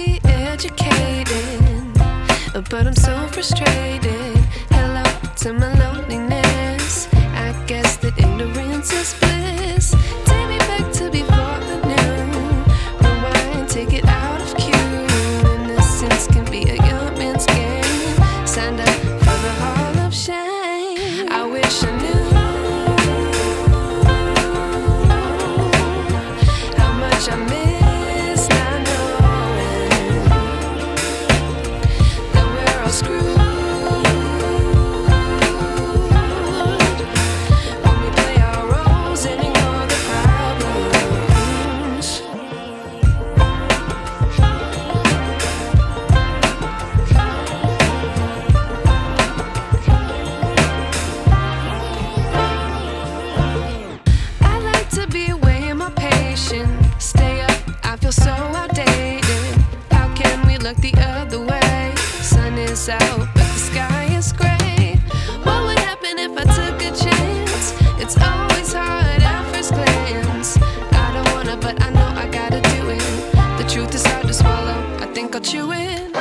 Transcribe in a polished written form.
be educated, but I'm so frustrated. Hello to my loneliness. I guess that ignorance is bliss. Take me back to before I knew. Rewind, take it out of cue. Innocence can be a young man's game. Signed up for the hall of shame. I wish I knew how much I miss not knowing that we're all screwed when we play our roles and ignore the problems. I like to be away in my patience. Stay up, I feel so outdated. How can we look the other way? Sun is out, but the sky is gray. What would happen if I took a chance? It's always hard at first glance. I don't wanna, but I know I gotta do it. The truth is hard to swallow, I think I'll chew it.